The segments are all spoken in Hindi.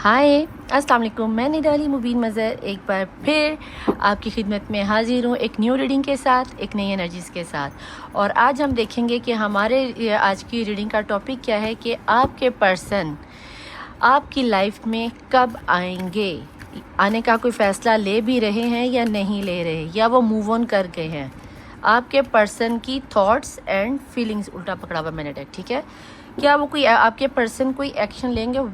हाय अस्सलाम वालेकुम। मैं निडाली मुबीन मज़हर एक बार फिर आपकी खिदमत में हाजिर हूँ एक न्यू रीडिंग के साथ, एक नई एनर्जीज़ के साथ। और आज हम देखेंगे कि हमारे आज की रीडिंग का टॉपिक क्या है कि आपके पर्सन आपकी लाइफ में कब आएंगे, आने का कोई फ़ैसला ले भी रहे हैं या नहीं ले रहे, या वो मूव ऑन कर गए हैं। आपके पर्सन की थॉट्स एंड फीलिंग्स, उल्टा पकड़ा हुआ मैंने, ठीक है। क्या वो कोई आपके पर्सन कोई एक्शन लेंगे,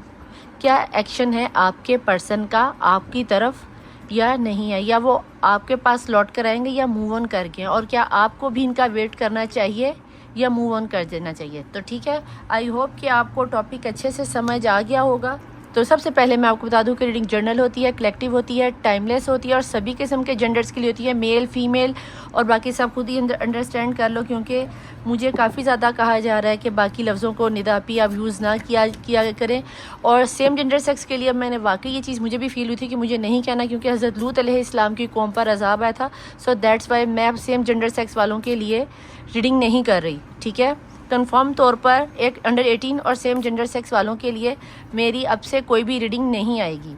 क्या एक्शन है आपके पर्सन का आपकी तरफ या नहीं है, या वो आपके पास लौट कर आएंगे या मूव ऑन कर गए, और क्या आपको भी इनका वेट करना चाहिए या मूव ऑन कर देना चाहिए। तो ठीक है, आई होप कि आपको टॉपिक अच्छे से समझ आ गया होगा। तो सबसे पहले मैं आपको बता दूं कि रीडिंग जर्नल होती है, कलेक्टिव होती है, टाइमलेस होती है और सभी किस्म के जेंडर्स के लिए होती है, मेल फीमेल और बाकी सब खुद ही अंडरस्टैंड कर लो, क्योंकि मुझे काफ़ी ज़्यादा कहा जा रहा है कि बाकी लफ्ज़ों को निदापी आप यूज़ ना किया करें। और सेम जेंडर सेक्स के लिए मैंने वाकई ये चीज़ मुझे भी फील हुई थी कि मुझे नहीं कहना, क्योंकि हज़रत लूत अलैहिस्सलाम की कौम पर अज़ाब आया था। सो दैट्स वाई मैं अब सेम जेंडर सेक्स वालों के लिए रीडिंग नहीं कर रही, ठीक है। कंफर्म तौर पर एक अंडर 18 और सेम जेंडर सेक्स वालों के लिए मेरी अब से कोई भी रीडिंग नहीं आएगी,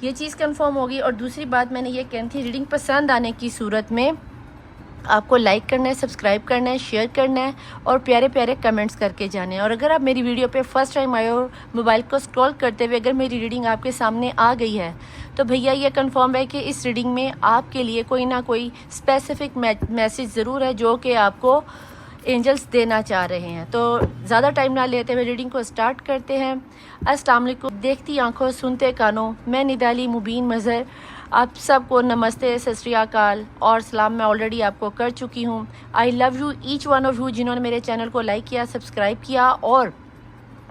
ये चीज़ कंफर्म होगी। और दूसरी बात मैंने ये कहनी थी, रीडिंग पसंद आने की सूरत में आपको लाइक करना है, सब्सक्राइब करना है, शेयर करना है और प्यारे प्यारे कमेंट्स करके जाने हैं। और अगर आप मेरी वीडियो पे फर्स्ट टाइम आए हो, मोबाइल को स्क्रॉल करते हुए अगर मेरी रीडिंग आपके सामने आ गई है, तो भैया ये कंफर्म है कि इस रीडिंग में आपके लिए कोई ना कोई स्पेसिफिक मैसेज ज़रूर है जो कि आपको एंजल्स देना चाह रहे हैं। तो ज़्यादा टाइम ना लेते हुए रीडिंग को स्टार्ट करते हैं। अस्सलाम वालेकुम। देखती आंखों सुनते कानों, मैं निडाली मुबीन मज़हर आप सबको नमस्ते, सत श्री अकाल और सलाम मैं ऑलरेडी आपको कर चुकी हूँ। I love you each one of you जिन्होंने मेरे चैनल को लाइक किया, सब्सक्राइब किया और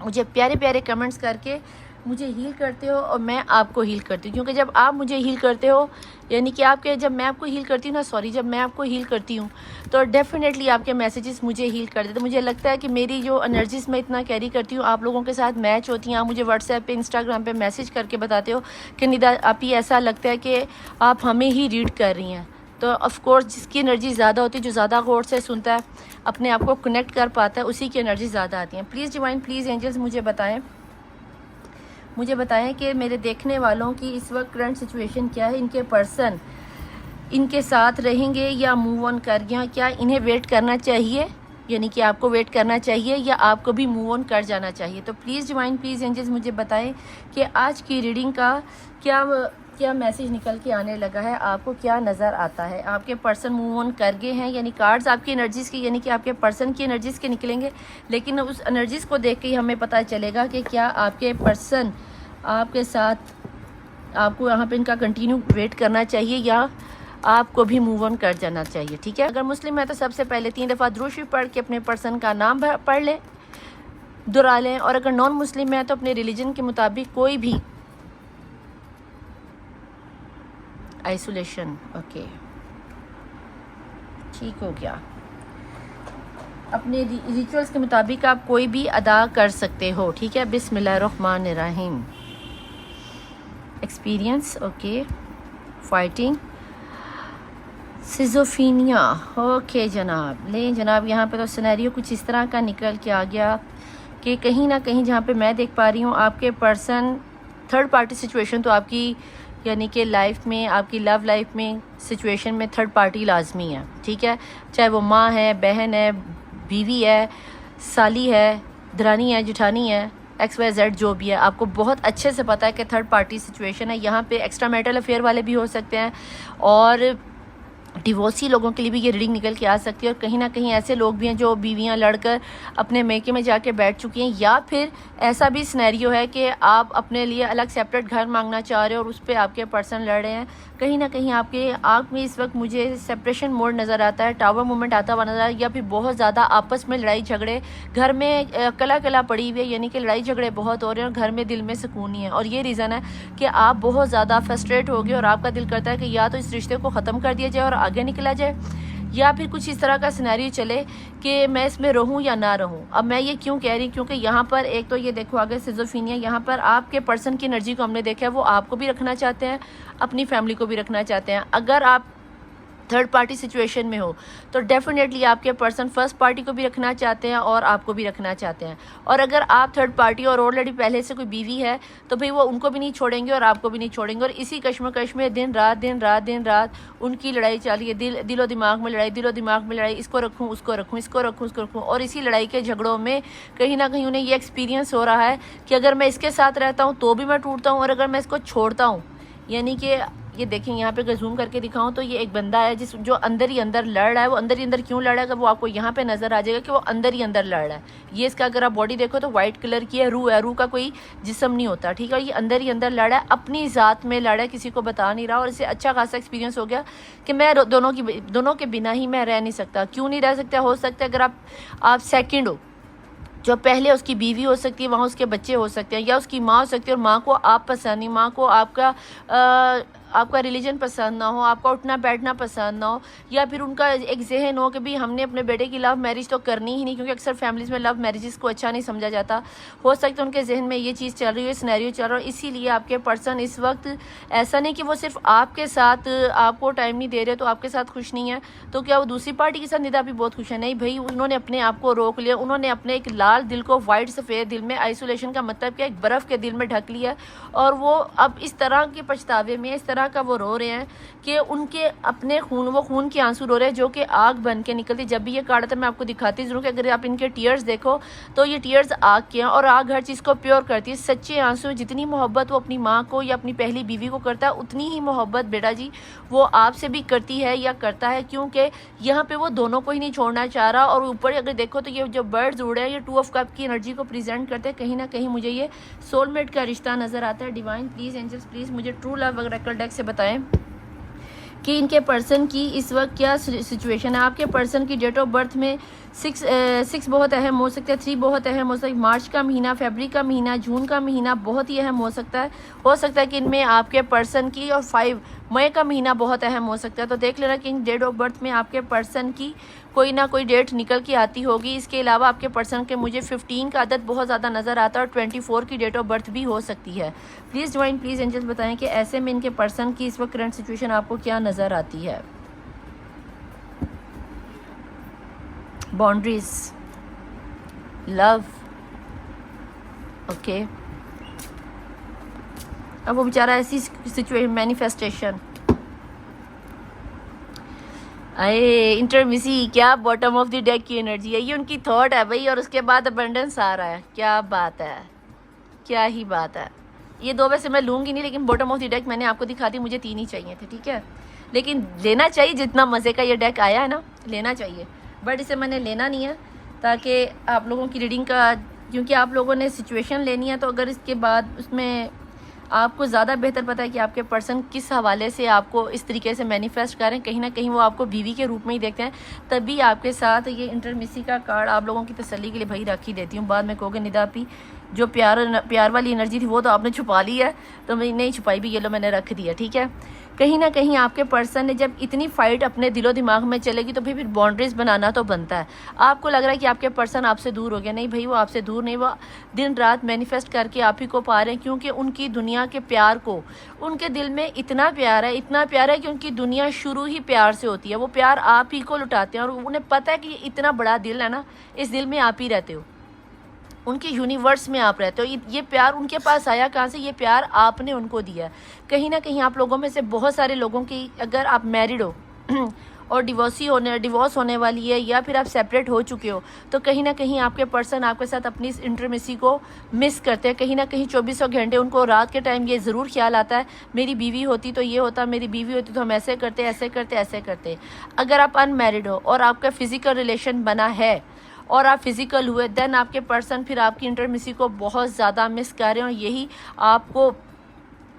मुझे प्यारे प्यारे कमेंट्स करके मुझे हील करते हो और मैं आपको हील करती हूँ। क्योंकि जब आप मुझे हील करते हो, यानी कि जब मैं आपको हील करती हूँ ना, जब मैं आपको हील करती हूँ तो डेफिनेटली आपके मैसेजेस मुझे हील कर देते। मुझे लगता है कि मेरी जो एनर्जीज मैं इतना कैरी करती हूँ आप लोगों के साथ मैच होती हैं। आप मुझे व्हाट्सएप पे, इंस्टाग्राम पे मैसेज करके बताते हो कि निदा आप ही ऐसा लगता है कि आप हमें ही रीड कर रही हैं। तो ऑफ कोर्स जिसकी एनर्जी ज़्यादा होती है, जो ज़्यादा गौर से सुनता है, अपने आप को कनेक्ट कर पाता है, उसी की एनर्जी ज़्यादा आती है। प्लीज़ डिवाइन, प्लीज़ एंजल्स मुझे बताएं कि मेरे देखने वालों की इस वक्त करंट सिचुएशन क्या है, इनके पर्सन इनके साथ रहेंगे या मूव ऑन कर गया, क्या इन्हें वेट करना चाहिए, यानी कि आपको वेट करना चाहिए या आपको भी मूव ऑन कर जाना चाहिए। तो प्लीज़ डिवाइन, प्लीज़ एंजल्स मुझे बताएं कि आज की रीडिंग का क्या मैसेज निकल के आने लगा है, आपको क्या नज़र आता है। आपके पर्सन मूव ऑन कर गए हैं, यानी कार्ड्स आपकी एनर्जीज़ की, यानी कि आपके पर्सन की एनर्जीज़ के निकलेंगे, लेकिन उस एनर्जीज़ को देख के ही हमें पता चलेगा कि क्या आपके पर्सन आपके साथ, आपको यहाँ पे इनका कंटिन्यू वेट करना चाहिए या आपको भी मूव ऑन कर जाना चाहिए, ठीक है। अगर मुस्लिम है तो सबसे पहले 3 दफ़ा दुरूद शरीफ पढ़ के अपने पर्सन का नाम पढ़ लें, दोहरा लें। और अगर नॉन मुस्लिम है तो अपने रिलीजन के मुताबिक कोई भी आइसोलेशन, ओके ठीक हो गया, अपने रिचुअल्स के मुताबिक आप कोई भी अदा कर सकते हो, ठीक है। बिस्मिल्लाहिर्रहमानिर्रहीम। Experience, okay. फाइटिंग, सिजोफीनिया, ओके जनाब। ले जनाब, यहाँ पे तो सिनेरियो कुछ इस तरह का निकल के आ गया कि कहीं ना कहीं जहाँ पे मैं देख पा रही हूँ आपके पर्सन थर्ड पार्टी सिचुएशन, तो आपकी यानी कि लाइफ में, आपकी लव लाइफ में सिचुएशन में थर्ड पार्टी लाजमी है, ठीक है। चाहे वो माँ है, बहन है, बीवी है, साली है, दरानी है, जिठानी है, XYZ जो भी है, आपको बहुत अच्छे से पता है कि थर्ड पार्टी सिचुएशन है। यहाँ पे एक्स्ट्रा मैरिटल अफेयर वाले भी हो सकते हैं और डिवोर्सी लोगों के लिए भी ये रीडिंग निकल के आ सकती है। और कहीं ना कहीं ऐसे लोग भी हैं जो बीवियां लड़कर अपने मैके में जाके बैठ चुकी हैं, या फिर ऐसा भी सिनेरियो है कि आप अपने लिए अलग सेपरेट घर मांगना चाह रहे हो और उस पर आपके पर्सन लड़ रहे हैं। कहीं ना कहीं आपके आँख में इस वक्त मुझे सेपरेशन मोड नज़र आता है, टावर मूवमेंट आता हुआ नज़र आता है, या फिर बहुत ज़्यादा आपस में लड़ाई झगड़े, घर में कला पड़ी हुई है, यानी कि लड़ाई झगड़े बहुत हो रहे हैं और घर में दिल में सुकून नहीं है। और ये रीज़न है कि आप बहुत ज़्यादा फ्रस्ट्रेट हो गए और आपका दिल करता है कि या तो इस रिश्ते को ख़त्म कर दिया जाए और आगे निकला जाए, या फिर कुछ इस तरह का सिनेरियो चले कि मैं इसमें रहूं या ना रहूं। अब मैं ये क्यों कह रही, क्योंकि यहाँ पर एक तो ये देखो आगे सिजोफीनिया, यहाँ पर आपके पर्सन की एनर्जी को हमने देखा है, वो आपको भी रखना चाहते हैं, अपनी फैमिली को भी रखना चाहते हैं। अगर आप थर्ड पार्टी सिचुएशन में हो, तो डेफिनेटली आपके पर्सन फर्स्ट पार्टी को भी रखना चाहते हैं और आपको भी रखना चाहते हैं। और अगर आप थर्ड पार्टी और ऑलरेडी पहले से कोई बीवी है तो भाई वो उनको भी नहीं छोड़ेंगे और आपको भी नहीं छोड़ेंगे, और इसी कश्मकश में दिन रात उनकी लड़ाई चल रही है, दिलो दिमाग में लड़ाई, इसको रखूँ उसको रखूँ, इसको रखूँ उसको रखूँ, और इसी लड़ाई के झगड़ों में कहीं ना कहीं उन्हें ये एक्सपीरियंस हो रहा है कि अगर मैं इसके साथ रहता हूँ तो भी मैं टूटता हूँ, और अगर मैं इसको छोड़ता हूँ, यानी कि ये देखें यहाँ पे अगर जूम करके दिखाऊं तो ये एक बंदा है जो अंदर ही अंदर लड़ रहा है। वो अंदर ही अंदर क्यों लड़ रहा है, वो आपको यहाँ पे नज़र आ जाएगा कि वो अंदर ही अंदर लड़ रहा है। ये इसका अगर आप बॉडी देखो तो वाइट कलर की है, रूह का कोई जिस्म नहीं होता, ठीक है। ये अंदर ही अंदर लड़ रहा है, अपनी ज़ात में लड़ रहा है, किसी को बता नहीं रहा, और इसे अच्छा खासा एक्सपीरियंस हो गया कि मैं दोनों के बिना ही मैं रह नहीं सकता। क्यों नहीं रह सकता? हो सकता है अगर आप सेकेंड हो, जो पहले उसकी बीवी हो सकती है, वहाँ उसके बच्चे हो सकते हैं, या उसकी माँ हो सकती है और माँ को आप पसंद नहीं, माँ को आपका रिलीजन पसंद ना हो, आपका उठना बैठना पसंद ना हो, या फिर उनका एक जहन हो कि भाई हमने अपने बेटे की लव मैरिज तो करनी ही नहीं, क्योंकि अक्सर फैमिलीज़ में लव मैरिजेस को अच्छा नहीं समझा जाता। हो सकता है उनके जहन में ये चीज़ चल रही है, सिनेरियो चल रहा है, इसीलिए आपके पर्सन इस वक्त ऐसा नहीं कि वो सिर्फ आपके साथ आपको टाइम नहीं दे रहे तो आपके साथ खुश नहीं है, तो क्या वो दूसरी पार्टी के साथ निदा भी बहुत खुश है? नहीं भाई, उन्होंने अपने आप को रोक लिया, उन्होंने अपने एक लाल दिल को वाइट सफ़ेद दिल में, आइसोलेशन का मतलब क्या, एक बर्फ़ के दिल में ढक लिया, और वो अब इस तरह के पछतावे में, इस तरह का वो रो रहे हैं कि उनके अपने खून के आंसू रो रहे हैं जो कि आग बन के निकलती। जब भी ये कार्ड था मैं आपको दिखाती जरूर कि अगर आप इनके टीयर्स देखो तो ये टीयर्स आग के हैं, और आग हर चीज़ को प्योर करती है। सच्चे आंसू, जितनी मोहब्बत वो अपनी माँ को या अपनी पहली बीवी को करता है, उतनी ही मोहब्बत बेटा जी वो आपसे भी करती है या करता है, क्योंकि यहाँ पे वो दोनों को ही नहीं छोड़ना चाह रहा। और ऊपर अगर देखो तो ये जो बर्ड्स उड़ रहे हैं, ये 2 ऑफ कप की एनर्जी को प्रेजेंट करते हैं। कहीं ना कहीं मुझे ये सोलमेट का रिश्ता नज़र आता है। डिवाइन प्लीज़, एंजल्स प्लीज़ मुझे ट्रू लव ऑरेकल डेक से बताएं कि इनके पर्सन की इस वक्त क्या सिचुएशन है। आपके पर्सन की डेट ऑफ बर्थ में 6 बहुत अहम हो सकता है, 3 बहुत अहम हो सकता है, मार्च का महीना, फरवरी का महीना, जून का महीना बहुत ही अहम हो सकता है। हो सकता है कि इनमें आपके पर्सन की, और 5 मई का महीना बहुत अहम हो सकता है। तो देख लेना कि इन डेट ऑफ बर्थ में आपके पर्सन की कोई ना कोई डेट निकल के आती होगी। इसके अलावा आपके पर्सन के मुझे 15 का आदत बहुत ज़्यादा नज़र आता है, और 24 की डेट ऑफ बर्थ भी हो सकती है। प्लीज़ डिवाइन प्लीज़ एंजल्स बताएं कि ऐसे में इनके पर्सन की इस वक्त करंट सिचुएशन आपको क्या नज़र आती है। Boundaries, love, okay. अब वो बेचारा ऐसी सिचुएशन, मैनिफेस्टेशन, अरे इंटरमिसी, क्या बॉटम ऑफ द डेक की एनर्जी है। ये उनकी थॉट है भाई, और उसके बाद अबंडेंस आ रहा है। क्या बात है, क्या ही बात है। ये 2 वैसे मैं लूँगी नहीं, लेकिन बॉटम ऑफ द डेक मैंने आपको दिखा दी, मुझे 3 ही चाहिए थे, ठीक है। लेकिन लेना चाहिए, जितना मज़े का ये डेक आया है ना, लेना चाहिए, बट इसे मैंने लेना नहीं है ताकि आप लोगों की रीडिंग का, क्योंकि आप लोगों ने सिचुएशन लेनी है, तो अगर इसके बाद उसमें आपको ज़्यादा बेहतर पता है कि आपके पर्सन किस हवाले से आपको इस तरीके से मैनिफेस्ट करें, कहीं ना कहीं वो आपको बीवी के रूप में ही देखते हैं, तभी आपके साथ ये इंटरमिसी का कार्ड आप लोगों की तसल्ली के लिए भाई रख ही देती हूँ। बाद में कहोगे निदापी जो प्यार वाली एनर्जी थी वो तो आपने छुपा ली है, तो मैं नहीं छुपाई भी, ये लो मैंने रख दिया, ठीक है। कहीं ना कहीं आपके पर्सन ने जब इतनी फाइट अपने दिलो दिमाग में चलेगी तो फिर बाउंड्रीज बनाना तो बनता है। आपको लग रहा है कि आपके पर्सन आपसे दूर हो गया, नहीं भाई वो आपसे दूर नहीं, वो दिन रात मैनिफेस्ट करके आप ही को पा रहे हैं, क्योंकि उनकी दुनिया के प्यार को, उनके दिल में इतना प्यार है, इतना प्यार है कि उनकी दुनिया शुरू ही प्यार से होती है। वो प्यार आप ही को लुटाते हैं, और उन्हें पता है कि इतना बड़ा दिल है ना, इस दिल में आप ही रहते हो, उनके यूनिवर्स में आप रहते हो। ये प्यार उनके पास आया कहाँ से? ये प्यार आपने उनको दिया। कहीं ना कहीं आप लोगों में से बहुत सारे लोगों की, अगर आप मैरिड हो और डिवोर्स होने वाली है, या फिर आप सेपरेट हो चुके हो, तो कहीं ना कहीं आपके पर्सन आपके साथ अपनी इस इंटरमेसी को मिस करते हैं। कहीं ना कहीं 24 घंटे उनको रात के टाइम ये ज़रूर ख्याल आता है, मेरी बीवी होती तो ये होता, मेरी बीवी होती तो हम ऐसे करते ऐसे करते ऐसे करते। अगर आप अनमैरिड हो और आपका फिजिकल रिलेशन बना है और आप फिजिकल हुए, देन आपके पर्सन फिर आपकी इंटरमिसी को बहुत ज़्यादा मिस कर रहे हैं, और यही आपको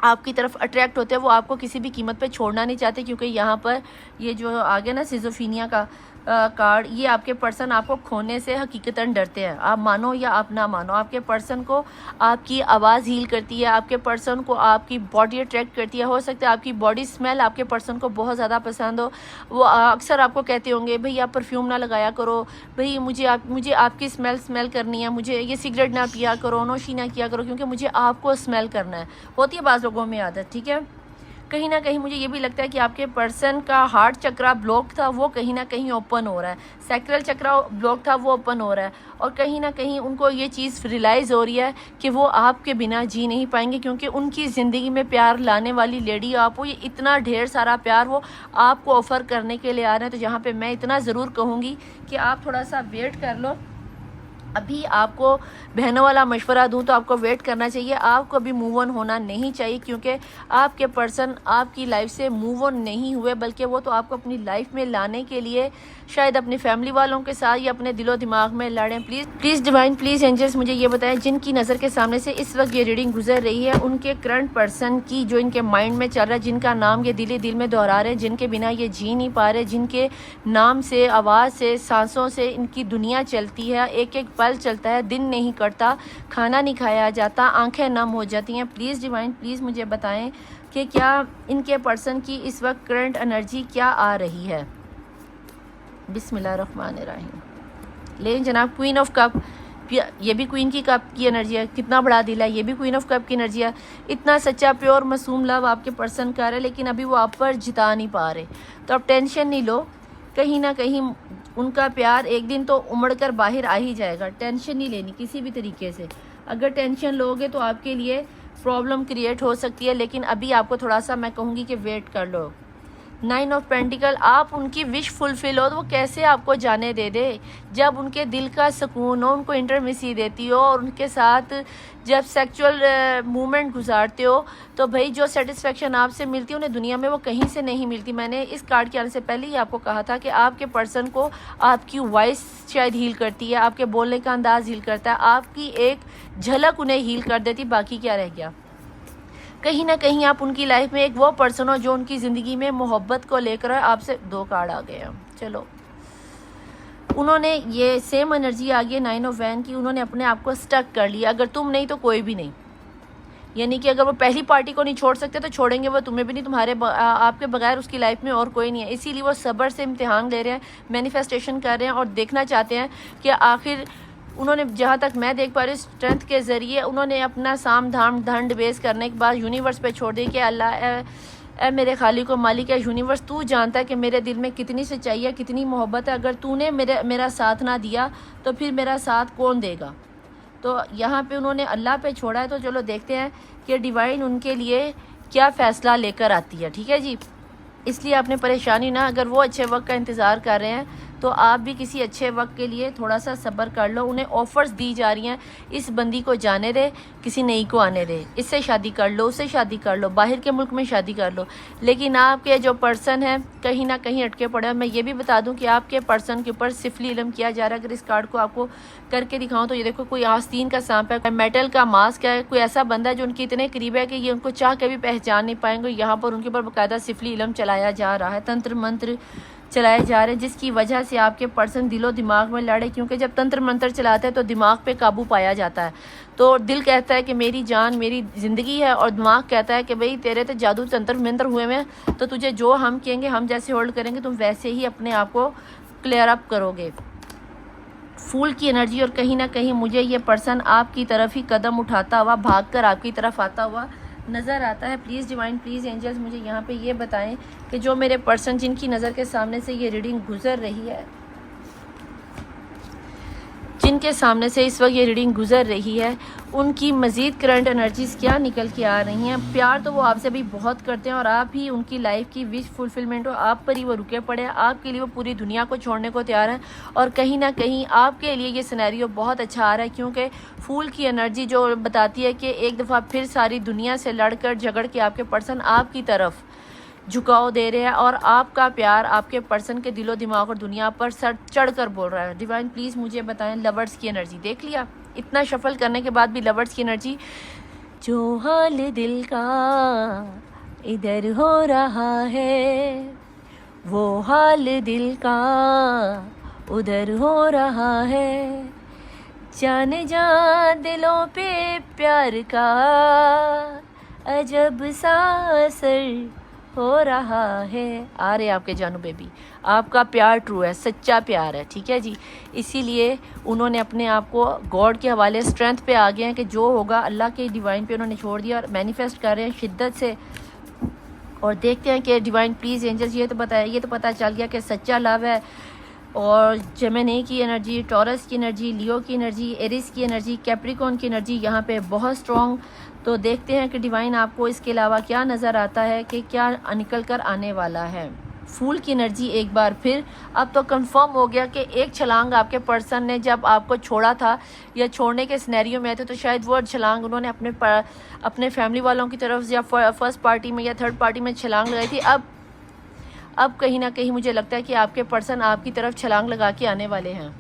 आपकी तरफ अट्रैक्ट होते हैं। वो आपको किसी भी कीमत पे छोड़ना नहीं चाहते, क्योंकि यहाँ पर ये जो आ गया ना सिजोफीनिया का कार्ड, ये आपके पर्सन आपको खोने से हकीकतन डरते हैं। आप मानो या आप ना मानो, आपके पर्सन को आपकी आवाज़ हील करती है, आपके पर्सन को आपकी बॉडी अट्रैक्ट करती है। हो सकता है आपकी बॉडी स्मेल आपके पर्सन को बहुत ज़्यादा पसंद हो। वो अक्सर आपको कहते होंगे भाई आप परफ्यूम ना लगाया करो, भाई मुझे आपकी स्मेल करनी है, मुझे ये सिगरेट ना पिया करो, नोशी ना किया करो, क्योंकि मुझे आपको स्मेल करना है। होती है बाज़ लोगों में आदत, ठीक है। कहीं ना कहीं मुझे ये भी लगता है कि आपके पर्सन का हार्ट चक्रा ब्लॉक था, वो कहीं ना कहीं ओपन हो रहा है, सैक्रल चक्रा ब्लॉक था वो ओपन हो रहा है, और कहीं ना कहीं उनको ये चीज़ रियलाइज़ हो रही है कि वो आपके बिना जी नहीं पाएंगे, क्योंकि उनकी ज़िंदगी में प्यार लाने वाली लेडी आप हो। ये इतना ढेर सारा प्यार वो आपको ऑफ़र करने के लिए आ रहे हैं। तो यहाँ पे मैं इतना ज़रूर कहूँगी कि आप थोड़ा सा वेट कर लो। अभी आपको बहनों वाला मशवरा दूं तो आपको वेट करना चाहिए, आपको अभी मूव ऑन होना नहीं चाहिए, क्योंकि आपके पर्सन आपकी लाइफ से मूव ऑन नहीं हुए, बल्कि वो तो आपको अपनी लाइफ में लाने के लिए शायद अपनी फैमिली वालों के साथ या अपने दिलो दिमाग में लड़ें। प्लीज़ डिवाइन, प्लीज़ एंजल्स मुझे ये बताएं, जिनकी नज़र के सामने से इस वक्त ये रीडिंग गुजर रही है, उनके करंट पर्सन की जो इनके माइंड में चल रहा है, जिनका नाम ये दिल में दोहरा रहे हैं, जिनके बिना ये जी नहीं पा रहे, जिनके नाम से, आवाज़ से, सांसों से इनकी दुनिया चलती है, एक एक पल चलता है, दिन नहीं कटता, खाना नहीं खाया जाता, आंखें नम हो जाती हैं। प्लीज़ डिवाइन, प्लीज़ मुझे बताएं कि क्या इनके पर्सन की इस वक्त करंट एनर्जी क्या आ रही है। बिस्मिल्लाहिर्रहमानिर्रहीम। लेकिन जनाब क्वीन ऑफ कप, ये भी क्वीन की कप की एनर्जी है, कितना बड़ा दिल है, ये भी क्वीन ऑफ कप की एनर्जी है। इतना सच्चा प्योर मासूम लव आपके पर्सन का है, लेकिन अभी वो आप पर जिता नहीं पा रहे। तो आप टेंशन नहीं लो, कहीं ना कहीं उनका प्यार एक दिन तो उमड़ कर बाहर आ ही जाएगा। टेंशन नहीं लेनी किसी भी तरीके से, अगर टेंशन लोगे तो आपके लिए प्रॉब्लम क्रिएट हो सकती है, लेकिन अभी आपको थोड़ा सा मैं कहूँगी कि वेट कर लो। 9 ऑफ पेंटिकल, आप उनकी विश फुलफिल हो तो वो कैसे आपको जाने दे दे, जब उनके दिल का सुकून हो, उनको इंटरमिसी देती हो और उनके साथ जब सेक्सुअल मूवमेंट गुजारते हो, तो भाई जो सेटिस्फेक्शन आपसे मिलती है उन्हें दुनिया में वो कहीं से नहीं मिलती। मैंने इस कार्ड के आने से पहले ही आपको कहा था कि आपके पर्सन को आपकी वॉइस शायद हील करती है, आपके बोलने का अंदाज़ हील करता है, आपकी एक झलक उन्हें हील कर देती, बाकी क्या रह गया। कहीं ना कहीं आप उनकी लाइफ में एक वो पर्सन हो जो उनकी ज़िंदगी में मोहब्बत को लेकर आपसे। 2 कार्ड आ गए हैं, चलो। उन्होंने ये सेम एनर्जी आ गई 9 ऑफ वैन की, उन्होंने अपने आप को स्टक कर लिया, अगर तुम नहीं तो कोई भी नहीं। यानी कि अगर वो पहली पार्टी को नहीं छोड़ सकते तो छोड़ेंगे वो तुम्हें भी नहीं, तुम्हारे आपके बगैर उसकी लाइफ में और कोई नहीं है। इसीलिए वो सब्र से इम्तिहान ले रहे हैं, मैनिफेस्टेशन कर रहे हैं और देखना चाहते हैं कि आखिर उन्होंने, जहाँ तक मैं देख पा रही हूँ, स्ट्रेंथ के ज़रिए उन्होंने अपना साम धाम दंड बेस करने के बाद यूनिवर्स पे छोड़ दी कि अल्लाह ए मेरे खालिक व मालिक है यूनिवर्स, तू जानता है कि मेरे दिल में कितनी सच्चाई है, कितनी मोहब्बत है, अगर तूने मेरा साथ ना दिया तो फिर मेरा साथ कौन देगा। तो यहाँ पे उन्होंने अल्लाह पे छोड़ा है। तो चलो देखते हैं कि डिवाइन उनके लिए क्या फ़ैसला लेकर आती है, ठीक है जी। इसलिए आपने परेशानी ना, अगर वो अच्छे वक्त का इंतज़ार कर रहे हैं तो आप भी किसी अच्छे वक्त के लिए थोड़ा सा सब्र कर लो। उन्हें ऑफ़र्स दी जा रही हैं, इस बंदी को जाने दे, किसी नई को आने दे, इससे शादी कर लो, उससे शादी कर लो, बाहर के मुल्क में शादी कर लो। लेकिन आपके जो पर्सन है कहीं ना कहीं अटके पड़े हैं। मैं ये भी बता दूं कि आपके पर्सन के ऊपर सिफली इल्म किया जा रहा है। अगर इस कार्ड को आपको करके दिखाऊं तो ये देखो, कोई आस्तीन का सांप है, मेटल का मास्क है, कोई ऐसा बंदा है जो उनके इतने करीब है कि ये उनको चाह के भी पहचान नहीं पाएंगे। यहाँ पर उनके ऊपर बाकायदा सिफली इल्म चलाया जा रहा है, तंत्र मंत्र चलाए जा रहे हैं, जिसकी वजह से आपके पर्सन दिलो दिमाग में लड़े, क्योंकि जब तंत्र मंत्र चलाते हैं तो दिमाग पे काबू पाया जाता है। तो दिल कहता है कि मेरी जान मेरी ज़िंदगी है, और दिमाग कहता है कि भाई तेरे तो जादू तंत्र मंत्र हुए हैं, तो तुझे जो हम कहेंगे, हम जैसे होल्ड करेंगे, तुम वैसे ही अपने आप को क्लियर अप करोगे। फूल की एनर्जी, और कहीं ना कहीं मुझे ये पर्सन आपकी तरफ ही कदम उठाता हुआ, भागकर आपकी तरफ आता हुआ नज़र आता है। प्लीज़ डिवाइन, प्लीज़ एंजल्स मुझे यहाँ पे ये बताएं कि जो मेरे पर्सन जिनकी नज़र के सामने से ये रीडिंग गुजर रही है, जिनके सामने से इस वक्त ये रीडिंग गुजर रही है, उनकी मज़ीद करंट एनर्जीज़ क्या निकल के आ रही हैं। प्यार तो वो आपसे भी बहुत करते हैं और आप ही उनकी लाइफ की विश फुलफिलमेंट हो, आप पर ही वो रुके पड़े हैं, आपके लिए वो पूरी दुनिया को छोड़ने को तैयार हैं। और कहीं ना कहीं आपके लिए ये सिनेरियो बहुत अच्छा आ रहा है, क्योंकि फूल की एनर्जी जो बताती है कि एक दफ़ा फिर सारी दुनिया से लड़कर झगड़ के आपके पर्सन आपकी तरफ झुकाव दे रहे हैं, और आपका प्यार आपके पर्सन के दिलो दिमाग और दुनिया पर सर चढ़ कर बोल रहा है। डिवाइन प्लीज़ मुझे बताएं लवर्स की एनर्जी। देख लिया, इतना शफल करने के बाद भी लवर्स की एनर्जी। जो हाल दिल का इधर हो रहा है, वो हाल दिल का उधर हो रहा है, जाने जा दिलों पे प्यार का अजब सा असर हो रहा है। आ रहे आपके जानू बेबी, आपका प्यार ट्रू है, सच्चा प्यार है, ठीक है जी। इसीलिए उन्होंने अपने आप को गॉड के हवाले, स्ट्रेंथ पे आ गए हैं कि जो होगा अल्लाह के डिवाइन पे उन्होंने छोड़ दिया, और मैनिफेस्ट कर रहे हैं शिद्दत से। और देखते हैं कि डिवाइन प्लीज़ एंजल्स ये तो पता चल गया कि सच्चा लव है और जेमिनी की एनर्जी, टॉरस की एनर्जी, लियो की एनर्जी, एरिस की एनर्जी, कैप्रिकॉर्न की एनर्जी यहाँ पे बहुत स्ट्रॉन्ग। तो देखते हैं कि डिवाइन आपको इसके अलावा क्या नज़र आता है कि क्या निकल कर आने वाला है। फूल की एनर्जी एक बार फिर, अब तो कंफर्म हो गया कि एक छलांग आपके पर्सन ने जब आपको छोड़ा था या छोड़ने के सिनेरियो में थे तो शायद वो छलांग उन्होंने अपने फैमिली वालों की तरफ या फर्स्ट पार्टी में या थर्ड पार्टी में छलांग लगाई थी। अब कहीं ना कहीं मुझे लगता है कि आपके पर्सन आपकी तरफ छलांग लगा के आने वाले हैं।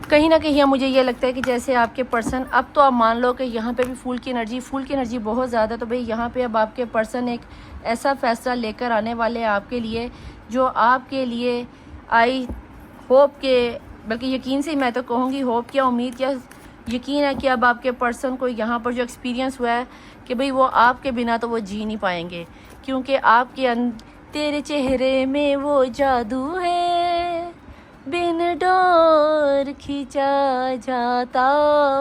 कहीं ना कहीं मुझे ये लगता है कि जैसे आपके पर्सन, अब तो आप मान लो कि यहाँ पे भी फूल की एनर्जी बहुत ज़्यादा, तो भाई यहाँ पे अब आपके पर्सन एक ऐसा फ़ैसला लेकर आने वाले हैं आपके लिए जो आपके लिए आई होप के, बल्कि यकीन से ही मैं तो कहूँगी होप क्या उम्मीद क्या यकीन है कि अब आपके पर्सन को यहाँ पर जो एक्सपीरियंस हुआ है कि भाई वो आपके बिना तो वो जी नहीं पाएंगे, क्योंकि आपके तेरे चेहरे में वो जादू है, बिन डोर खींचा जाता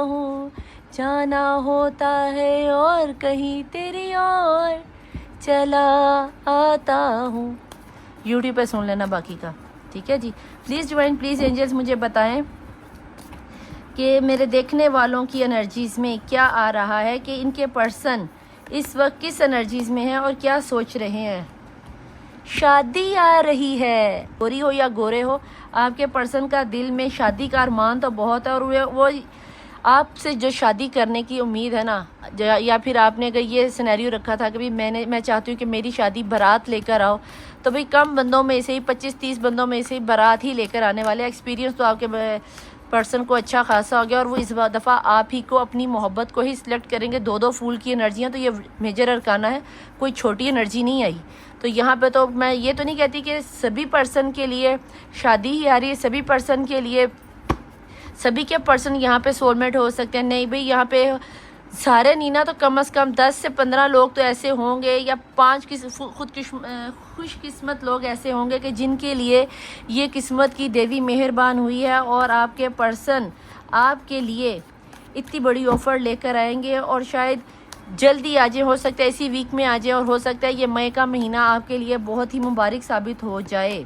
हूँ, जाना होता है और कहीं तेरी ओर चला आता हूँ। यूट्यूब पे सुन लेना बाकी का, ठीक है जी। प्लीज़ डिवाइन प्लीज़ एंजल्स मुझे बताएं कि मेरे देखने वालों की एनर्जीज़ में क्या आ रहा है, कि इनके पर्सन इस वक्त किस एनर्जीज़ में हैं और क्या सोच रहे हैं। शादी आ रही है, गोरी हो या गोरे हो, आपके पर्सन का दिल में शादी का अरमान तो बहुत है, और वो आपसे जो शादी करने की उम्मीद है ना, या फिर आपने अगर ये सिनेरियो रखा था कि भाई मैं चाहती हूँ कि मेरी शादी बारात लेकर आओ, तो भाई कम बंदों में से ही 25-30 बंदों में से ही बारात ही लेकर आने वाले। एक्सपीरियंस तो आपके पर्सन को अच्छा खासा हो गया और वो इस दफ़ा आप ही को अपनी मोहब्बत को ही सिलेक्ट करेंगे। 2-2 फूल की एनर्जियाँ, तो ये मेजर अरकाना है, कोई छोटी एनर्जी नहीं आई। तो यहाँ पे तो मैं ये तो नहीं कहती कि सभी पर्सन के लिए शादी ही आ रही है, सभी पर्सन के लिए सभी के पर्सन यहाँ पे सोलमेट हो सकते हैं। नहीं भाई, यहाँ पे सारे नहीं ना, तो कम से कम 10 से 15 लोग तो ऐसे होंगे, या 5 खुशकिस्मत लोग ऐसे होंगे कि जिनके लिए ये किस्मत की देवी मेहरबान हुई है और आपके पर्सन आपके लिए इतनी बड़ी ऑफ़र लेकर आएंगे और शायद जल्दी आ जाए, हो सकता है इसी वीक में आ जाए, और हो सकता है ये मई का महीना आपके लिए बहुत ही मुबारक साबित हो जाए।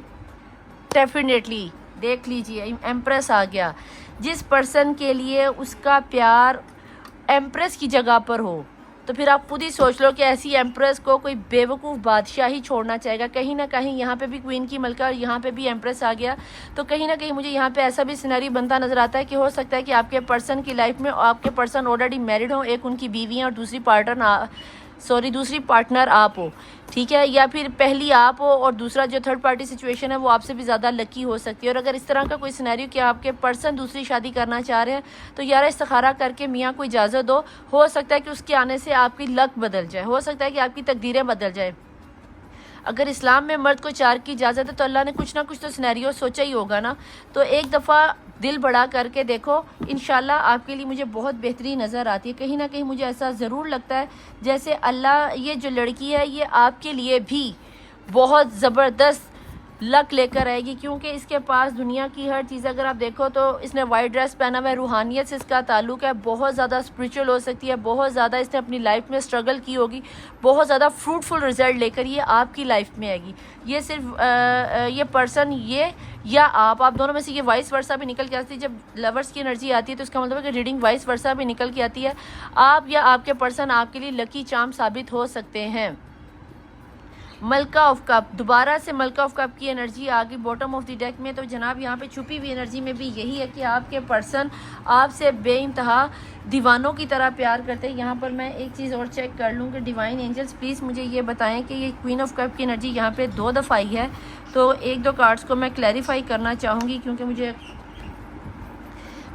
डेफिनेटली देख लीजिए, एम्प्रेस आ गया। जिस पर्सन के लिए उसका प्यार एम्प्रेस की जगह पर हो, तो फिर आप खुद ही सोच लो कि ऐसी एम्प्रेस को कोई बेवकूफ़ बादशाह ही छोड़ना चाहेगा। कहीं ना कहीं यहाँ पे भी क्वीन की मलका और यहाँ पे भी एम्प्रेस आ गया, तो कहीं ना कहीं मुझे यहाँ पे ऐसा भी सिनेरियो बनता नज़र आता है कि हो सकता है कि आपके पर्सन की लाइफ में आपके पर्सन ऑलरेडी मैरिड हो, एक उनकी बीवी है और दूसरी पार्टनर आप हो, ठीक है, या फिर पहली आप हो और दूसरा जो थर्ड पार्टी सिचुएशन है वो आपसे भी ज़्यादा लकी हो सकती है। और अगर इस तरह का कोई सिनेरियो कि आपके पर्सन दूसरी शादी करना चाह रहे हैं, तो यार इस्तिखारा करके मियाँ को इजाज़त दो, हो सकता है कि उसके आने से आपकी लक बदल जाए, हो सकता है कि आपकी तकदीरें बदल जाए। अगर इस्लाम में मर्द को 4 की इजाज़त है तो अल्लाह ने कुछ ना कुछ तो सिनेरियो सोचा ही होगा ना। तो एक दफ़ा दिल बड़ा करके देखो, इंशाल्लाह आपके लिए मुझे बहुत बेहतरीन नज़र आती है। कहीं ना कहीं मुझे ऐसा ज़रूर लगता है जैसे अल्लाह ये जो लड़की है ये आपके लिए भी बहुत ज़बरदस्त लक लेकर आएगी, क्योंकि इसके पास दुनिया की हर चीज़, अगर आप देखो तो इसने वाइट ड्रेस पहना हुआ है, रूहानियत से इसका ताल्लुक़ है, बहुत ज़्यादा स्पिरिचुअल हो सकती है, बहुत ज़्यादा इसने अपनी लाइफ में स्ट्रगल की होगी, बहुत ज़्यादा फ्रूटफुल रिजल्ट लेकर ये आपकी लाइफ में आएगी। ये सिर्फ ये पर्सन ये या आप दोनों में से ये वाइस वर्सा भी निकल के आती है। जब लवर्स की एनर्जी आती है तो इसका मतलब है कि रीडिंग वाइस वर्सा भी निकल के आती है। आप या आपके पर्सन आपके लिए लकी चार्म साबित हो सकते हैं। मलका ऑफ कप, दोबारा से मलका ऑफ कप की एनर्जी आ गई बॉटम ऑफ द डेक में। तो जनाब यहाँ पे छुपी हुई एनर्जी में भी यही है कि आपके पर्सन आपसे बेइंतहा दीवानों की तरह प्यार करते हैं। यहाँ पर मैं एक चीज़ और चेक कर लूँ कि डिवाइन एंजल्स प्लीज़ मुझे ये बताएं कि ये क्वीन ऑफ कप की एनर्जी यहाँ पे 2 दफ़ा आई है, तो 1-2 कार्ड्स को मैं क्लैरिफाई करना चाहूँगी, क्योंकि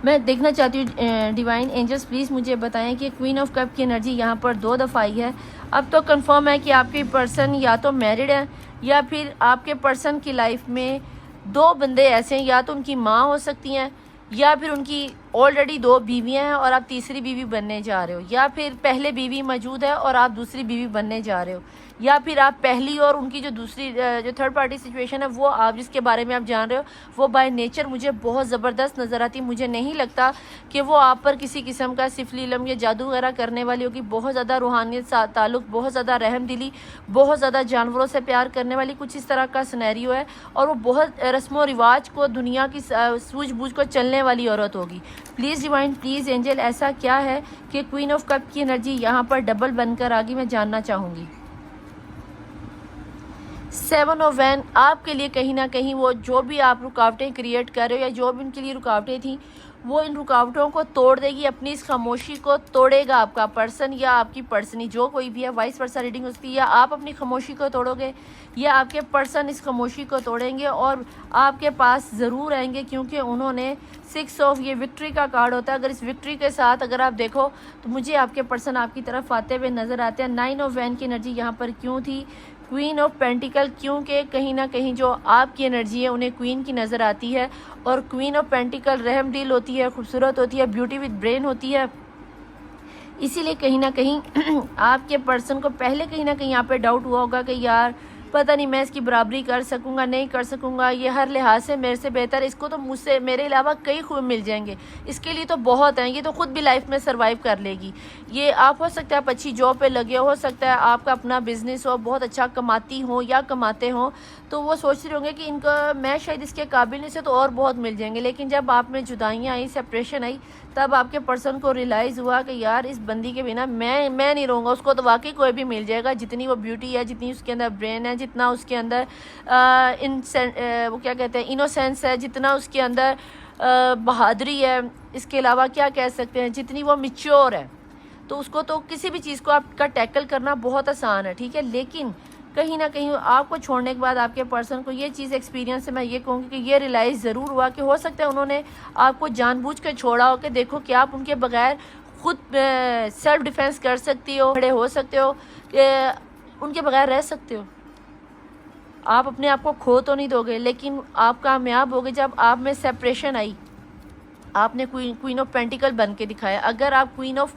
मैं देखना चाहती हूँ। डिवाइन एंजल्स प्लीज़ मुझे बताएं कि क्वीन ऑफ कप की एनर्जी यहाँ पर 2 दफ़ा आई है। अब तो कंफर्म है कि आपके पर्सन या तो मैरिड है या फिर आपके पर्सन की लाइफ में 2 बंदे ऐसे हैं, या तो उनकी माँ हो सकती हैं या फिर उनकी ऑलरेडी 2 बीवियाँ हैं और आप तीसरी बीवी बनने जा रहे हो, या फिर पहले बीवी मौजूद है और आप दूसरी बीवी बनने जा रहे हो। या फिर आप पहली और उनकी जो दूसरी जो थर्ड पार्टी सिचुएशन है वो आप जिसके बारे में आप जान रहे हो वो बाय नेचर मुझे बहुत ज़बरदस्त नज़र आती है। मुझे नहीं लगता कि वो आप पर किसी किस्म का सिफली इल्म या जादू वगैरह करने वाली होगी। बहुत ज़्यादा रूहानियत से ताल्लुक़, बहुत ज़्यादा रहम दिली, बहुत ज़्यादा जानवरों से प्यार करने वाली कुछ इस तरह का सिनेरियो है। और वो बहुत रस्म व रिवाज को, दुनिया की सूझबूझ को चलने वाली औरत होगी। प्लीज़ डिवाइन, प्लीज़ एंजल, ऐसा क्या है कि क्वीन ऑफ कप की एनर्जी यहाँ पर डबल बनकर आ गई, मैं जानना चाहूँगी। 7 ऑफ वैन आपके लिए कहीं ना कहीं वो जो भी आप रुकावटें क्रिएट कर रहे हो या जो भी उनके लिए रुकावटें थी वो इन रुकावटों को तोड़ देगी। अपनी इस खामोशी को तोड़ेगा आपका पर्सन या आपकी पर्सनी, जो कोई भी है, वाइस वर्सा रीडिंग उसकी। या आप अपनी खामोशी को तोड़ोगे या आपके पर्सन इस खामोशी को तोड़ेंगे और आपके पास ज़रूर आएंगे, क्योंकि उन्होंने 6 ऑफ, ये विक्ट्री का कार्ड होता है। अगर इस विक्ट्री के साथ अगर आप देखो तो मुझे आपके पर्सन आपकी तरफ आते हुए नज़र आते हैं। 9 ऑफ वैन की एनर्जी यहाँ पर क्यों थी? क्वीन ऑफ पेंटिकल, क्योंकि कहीं ना कहीं जो आपकी एनर्जी है उन्हें क्वीन की नज़र आती है। और क्वीन ऑफ पेंटिकल रहम दिल होती है, खूबसूरत होती है, ब्यूटी विद ब्रेन होती है। इसीलिए कहीं ना कहीं आपके पर्सन को पहले कहीं ना कहीं यहाँ पे डाउट हुआ होगा कि यार पता नहीं मैं इसकी बराबरी कर सकूँगा, नहीं कर सकूँगा, ये हर लिहाज से मेरे से बेहतर, इसको तो मुझसे मेरे अलावा कई खूब मिल जाएंगे, इसके लिए तो बहुत हैं, ये तो ख़ुद भी लाइफ में सर्वाइव कर लेगी। ये आप हो सकता है आप अच्छी जॉब पे लगे हो सकता है आपका अपना बिजनेस हो, बहुत अच्छा कमाती हो या कमाते हो, तो वो सोच रहे होंगे कि इनका मैं शायद इसके काबिल नहीं से तो और बहुत मिल जाएंगे। लेकिन जब आप में जुदाइयाँ आई, सेपरेशन आई, तब आपके पर्सन को रियलाइज़ हुआ कि यार इस बंदी के बिना मैं नहीं रहूँगा, उसको तो वाकई कोई भी मिल जाएगा। जितनी वो ब्यूटी है, जितनी उसके अंदर ब्रेन है, जितना उसके अंदर वो क्या कहते हैं इनोसेंस है, जितना उसके अंदर बहादुरी है, इसके अलावा क्या कह सकते हैं, जितनी वो मैच्योर है, तो उसको तो किसी भी चीज़ को आपका टैकल करना बहुत आसान है, ठीक है। लेकिन कहीं ना कहीं आपको छोड़ने के बाद आपके पर्सन को ये चीज़ एक्सपीरियंस से मैं ये कहूँगी कि ये रियलाइज़ ज़रूर हुआ कि हो सकता है उन्होंने आपको जानबूझ कर छोड़ा हो कि देखो कि आप उनके बगैर खुद सेल्फ डिफेंस कर सकती हो, खड़े हो सकते हो, उनके बगैर रह सकते हो, आप अपने आप को खो तो नहीं दोगे। लेकिन आप कामयाब होगे जब आप में सेपरेशन आई, आपने क्वीन ऑफ पेंटिकल बन के दिखाया। अगर आप क्वीन ऑफ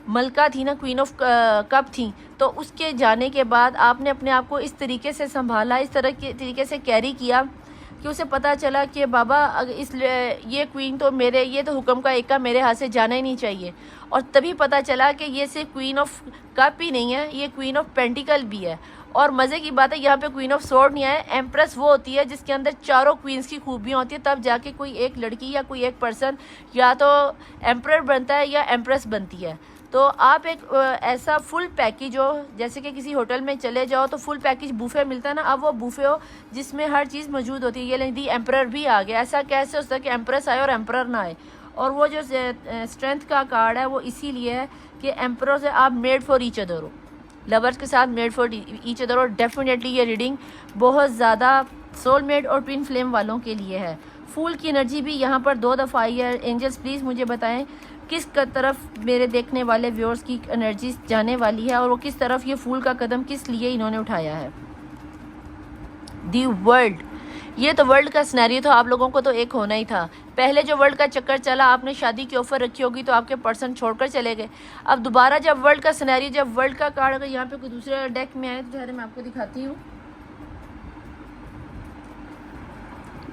मलका थी ना, क्वीन ऑफ कप थी, तो उसके जाने के बाद आपने अपने आप को इस तरीके से संभाला, इस तरह के तरीके से कैरी किया कि उसे पता चला कि बाबा ये क्वीन तो ये तो हुक्म का एक का मेरे हाथ से जाना ही नहीं चाहिए। और तभी पता चला कि ये सिर्फ क्वीन ऑफ कप ही नहीं है, ये क्वीन ऑफ पेंटिकल भी है। और मज़े की बात है यहाँ पे क्वीन ऑफ स्वॉर्ड नहीं है, एम्प्रेस वो होती है जिसके अंदर चारों क्वींस की खूबियाँ होती है, तब जाके कोई एक लड़की या कोई एक पर्सन या तो एम्प्रर बनता है या एम्प्रेस बनती है। तो आप एक ऐसा फुल पैकेज हो, जैसे कि किसी होटल में चले जाओ तो फुल पैकेज बूफे मिलता है ना, अब वो बूफे हो जिसमें हर चीज़ मौजूद होती है। ये लेडी एम्प्रर भी आ गया, ऐसा कैसे हो सकता है कि एम्प्रेस आए और एम्प्रर ना आए। और वो जो स्ट्रेंथ का कार्ड है वो इसीलिए है कि एम्प्रर से आप मेड फॉर ईच अदर हो, लवर्स के साथ मेड फॉर ईच अदर। और डेफिनेटली ये रीडिंग बहुत ज़्यादा सोलमेट और ट्विन फ्लेम वालों के लिए है। फूल की एनर्जी भी यहाँ पर 2 दफ़ा आई है। एंजल्स प्लीज़ मुझे बताएं किस तरफ मेरे देखने वाले व्यूअर्स की एनर्जी जाने वाली है और वो किस तरफ, ये फूल का कदम किस लिए इन्होंने उठाया है। दी वर्ल्ड, ये तो वर्ल्ड का सिनेरियो तो आप लोगों को तो एक होना ही था। पहले जो वर्ल्ड का चक्कर चला, आपने शादी की ऑफर रखी होगी तो आपके पर्सन छोड़कर चले गए। अब दोबारा जब वर्ल्ड का सिनेरियो, जब वर्ल्ड का कार्ड अगर यहाँ पे कोई दूसरे डेक में आए तो मैं आपको दिखाती हूँ।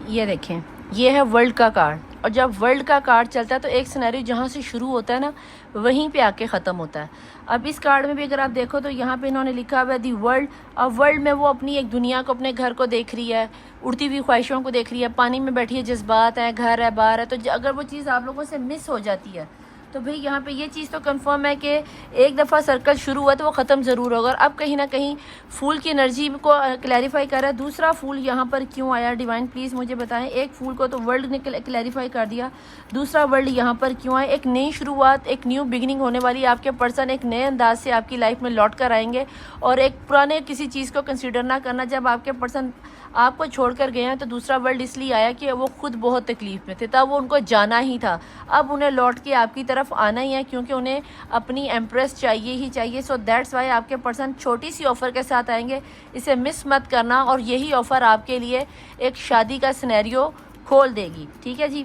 ये देखें, ये है वर्ल्ड का कार्ड। और जब वर्ल्ड का कार्ड चलता है तो एक सिनेरियो जहाँ से शुरू होता है ना वहीं पे आके ख़त्म होता है। अब इस कार्ड में भी अगर आप देखो तो यहाँ पे इन्होंने लिखा हुआ है दी वर्ल्ड। अब वर्ल्ड में वो अपनी एक दुनिया को, अपने घर को देख रही है, उड़ती हुई ख्वाहिशों को देख रही है, पानी में बैठी है, जज्बात है, घर है, बाहर है। तो अगर वो चीज़ आप लोगों से मिस हो जाती है तो भाई यहाँ पे ये चीज़ तो कंफर्म है कि एक दफ़ा सर्कल शुरू हुआ तो वो ख़त्म ज़रूर होगा। और अब कहीं ना कहीं फूल की एनर्जी को क्लैरिफाई कर रहा है। दूसरा फूल यहाँ पर क्यों आया डिवाइन, प्लीज़ मुझे बताएं। एक फूल को तो वर्ल्ड ने क्लैरिफाई कर दिया, दूसरा वर्ल्ड यहाँ पर क्यों आया। एक नई शुरुआत, एक न्यू बिगिनिंग होने वाली। आपके पर्सन एक नए अंदाज से आपकी लाइफ में लौट कर आएंगे और एक पुराने किसी चीज़ को कंसिडर ना करना। जब आपके पर्सन आपको छोड़कर गए हैं तो दूसरा वर्ल्ड इसलिए आया कि वो खुद बहुत तकलीफ़ में थे, तब वो उनको जाना ही था। अब उन्हें लौट के आपकी तरफ आना ही है क्योंकि उन्हें अपनी एम्प्रेस चाहिए ही चाहिए। सो दैट्स वाई आपके पर्सन छोटी सी ऑफ़र के साथ आएंगे, इसे मिस मत करना। और यही ऑफ़र आपके लिए एक शादी का सिनेरियो खोल देगी, ठीक है जी।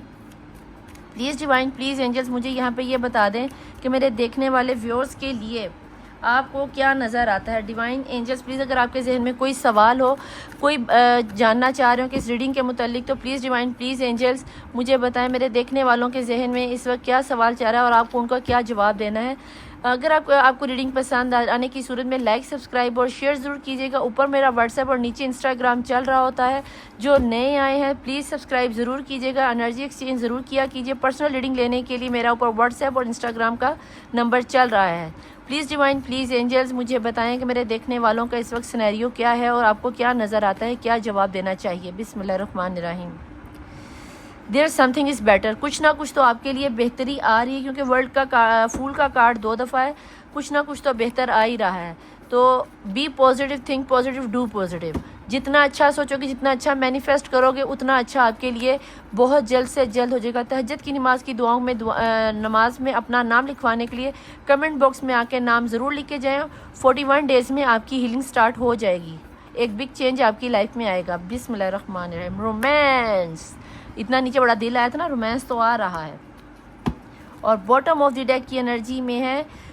प्लीज़ डिवाइन, प्लीज़ एंजल्स मुझे यहाँ पे ये बता दें कि मेरे देखने वाले व्यूअर्स के लिए आपको क्या नज़र आता है। डिवाइन एंजल्स प्लीज़ अगर आपके जहन में कोई सवाल हो, कोई जानना चाह रहे हो कि इस रीडिंग के मुतालिक, तो प्लीज़ डिवाइन प्लीज़ एंजल्स मुझे बताएं मेरे देखने वालों के जहन में इस वक्त क्या सवाल चाह रहा है और आपको उनका क्या जवाब देना है। अगर आपको रीडिंग पसंद आने की सूरत में लाइक सब्सक्राइब और शेयर ज़रूर कीजिएगा। ऊपर मेरा व्हाट्सएप और नीचे इंस्टाग्राम चल रहा होता है। जो नए आए हैं प्लीज़ सब्सक्राइब ज़रूर कीजिएगा, एनर्जी एक्सचेंज ज़रूर किया कीजिए। पर्सनल रीडिंग लेने के लिए मेरा ऊपर व्हाट्सएप और इंस्टाग्राम का नंबर चल रहा है। प्लीज़ डिवाइन प्लीज़ एंजल्स मुझे बताएं कि मेरे देखने वालों का इस वक्त सिनेरियो क्या है और आपको क्या नज़र आता है, क्या जवाब देना चाहिए। बिस्मिल्लाहिर्रहमानिर्रहीम। देयर समथिंग इज़ बेटर, कुछ ना कुछ तो आपके लिए बेहतरी आ रही है, क्योंकि वर्ल्ड का फूल का कार्ड 2 दफ़ा है। कुछ ना कुछ तो बेहतर आ ही रहा है। तो be positive, think positive, do positive. जितना अच्छा सोचोगे, जितना अच्छा मैनिफेस्ट करोगे, उतना अच्छा आपके लिए बहुत जल्द से जल्द हो जाएगा। तहज्जुद की नमाज की दुआओं में नमाज में अपना नाम लिखवाने के लिए कमेंट बॉक्स में आके नाम ज़रूर लिख के जाएँ। 41 डेज़ में आपकी हीलिंग स्टार्ट हो जाएगी, एक बिग चेंज आपकी लाइफ में आएगा। बिस्मिल्लाहिर्रहमानिर्रहीम। रोमांस, इतना नीचे बड़ा दिल आया था ना, रोमांस तो आ रहा है। और बॉटम ऑफ द डेक की एनर्जी में है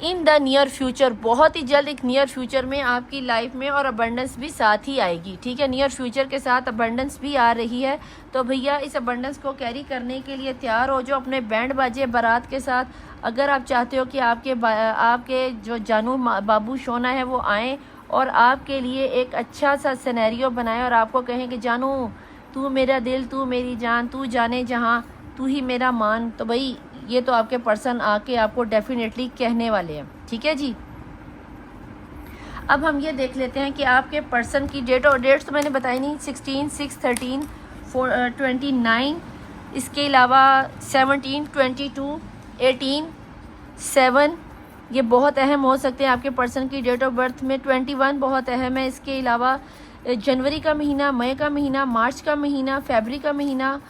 इन द नियर फ्यूचर, बहुत ही जल्द एक नियर फ्यूचर में आपकी लाइफ में और अबंडेंस भी साथ ही आएगी। ठीक है, नियर फ्यूचर के साथ अबंडेंस भी आ रही है। तो भैया इस अबंडेंस को कैरी करने के लिए तैयार हो जो अपने बैंड बाजे बारात के साथ। अगर आप चाहते हो कि आपके जो जानू बाबू शोना है वो आएँ और आपके लिए एक अच्छा सा सिनेरियो बनाए और आपको कहें कि जानू तू मेरा दिल, तू मेरी जान, तू जाने जहाँ, तू ही मेरा मान, तो भाई ये तो आपके पर्सन आके आपको डेफिनेटली कहने वाले हैं। ठीक है जी। अब हम ये देख लेते हैं कि आपके पर्सन की डेट्स तो मैंने बताई नहीं, 16, 6, 13, 29, इसके अलावा 17, 22, 18, 7 ये बहुत अहम हो सकते हैं आपके पर्सन की डेट ऑफ बर्थ में। 21 बहुत अहम है। इसके अलावा जनवरी का महीना, मई का महीना, मार्च का महीना, फरवरी का महीना,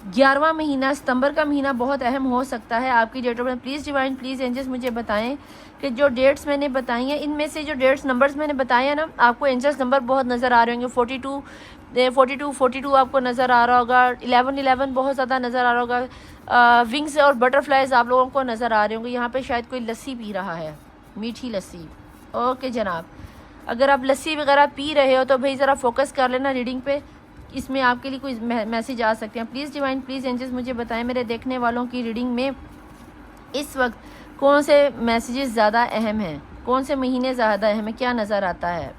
11वां महीना, सितंबर का महीना बहुत अहम हो सकता है आपकी date of birth. Please divine please angels मुझे बताएं कि जो डेट्स मैंने बताई हैं इनमें से जो डेट्स नंबर्स मैंने बताए हैं ना, आपको एंजल्स नंबर बहुत नज़र आ रहे होंगे। 42 आपको नज़र आ रहा होगा। 11 बहुत ज़्यादा नज़र आ रहा होगा। विंग्स और बटरफ्लाइज आप लोगों को नज़र आ रहे होंगे। यहाँ पे शायद कोई लस्सी पी रहा है, मीठी लस्सी। ओके जनाब, अगर आप लस्सी वगैरह पी रहे हो तो भाई ज़रा फोकस कर लेना रीडिंग पे, इसमें आपके लिए कोई मैसेज आ सकते हैं। प्लीज़ डिवाइन प्लीज़ एंजल्स मुझे बताएं मेरे देखने वालों की रीडिंग में इस वक्त कौन से मैसेजेस ज़्यादा अहम हैं, कौन से महीने ज़्यादा अहम है, क्या नज़र आता है।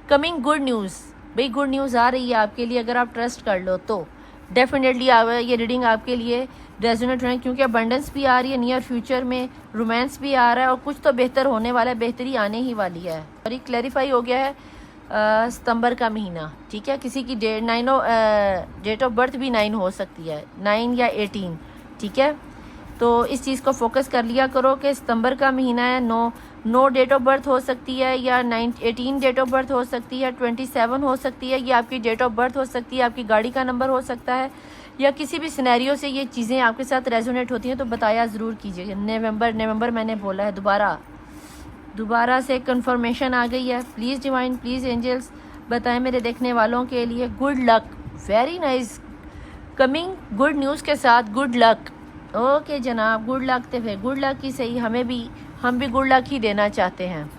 कमिंग गुड न्यूज़, भाई गुड न्यूज़ आ रही है आपके लिए। अगर आप ट्रस्ट कर लो तो डेफिनेटली ये रीडिंग आपके लिए रेजोनेट होना, क्योंकि अबंडेंस भी आ रही है, नियर फ्यूचर में रोमांस भी आ रहा है और कुछ तो बेहतर होने वाला है, बेहतरी आने ही वाली है। और ये क्लैरिफाई हो गया है सितंबर का महीना। ठीक है, किसी की डेट ऑफ बर्थ भी 9 हो सकती है, 9 या 18। ठीक है, तो इस चीज़ को फोकस कर लिया करो कि सितंबर का महीना है। 9 डेट ऑफ बर्थ हो सकती है या 18 डेट ऑफ बर्थ हो सकती है, 27 हो सकती है, ये आपकी डेट ऑफ बर्थ हो सकती है, आपकी गाड़ी का नंबर हो सकता है, या किसी भी सिनेरियो से ये चीज़ें आपके साथ रेजोनेट होती हैं तो बताया ज़रूर कीजिए। नवंबर मैंने बोला है, दोबारा से कंफर्मेशन आ गई है। प्लीज़ डिवाइन प्लीज़ एंजल्स बताएं मेरे देखने वालों के लिए good luck, very nice, coming good news के साथ गुड लक। ओके जनाब, गुड लक, तो फिर गुड लक ही सही, हम भी गुड लक ही देना चाहते हैं।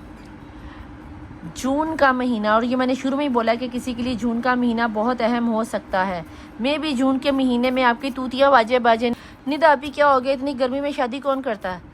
जून का महीना, और ये मैंने शुरू में ही बोला कि किसी के लिए जून का महीना बहुत अहम हो सकता है। मे भी जून के महीने में आपकी तूतियाँ बाजे निदा अभी क्या हो गया, इतनी गर्मी में शादी कौन करता है।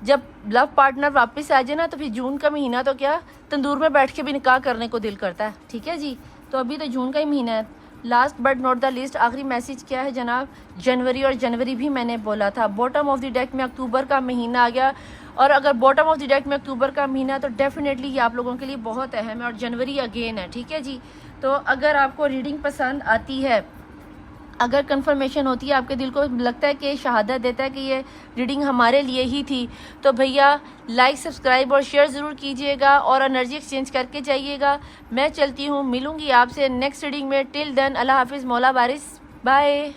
जब लव पार्टनर वापस आ जाए ना तो फिर जून का महीना तो क्या तंदूर में बैठ के भी निकाह करने को दिल करता है। ठीक है जी, तो अभी तो जून का ही महीना है। Last but not the least, आखिरी मैसेज क्या है जनाब, जनवरी, और जनवरी भी मैंने बोला था। बॉटम ऑफ द डेक में अक्टूबर का महीना आ गया, और अगर बॉटम ऑफ द डेक में अक्टूबर का महीना तो डेफिनेटली ये आप लोगों के लिए बहुत अहम है। और जनवरी अगेन है। ठीक है जी, तो अगर आपको रीडिंग पसंद आती है, अगर कंफर्मेशन होती है, आपके दिल को लगता है कि शहादत देता है कि ये रीडिंग हमारे लिए ही थी, तो भैया लाइक सब्सक्राइब और शेयर ज़रूर कीजिएगा और एनर्जी एक्सचेंज करके जाइएगा। मैं चलती हूँ, मिलूँगी आपसे नेक्स्ट रीडिंग में। टिल देन अल्लाह हाफिज़, मौला बारिस, बाय।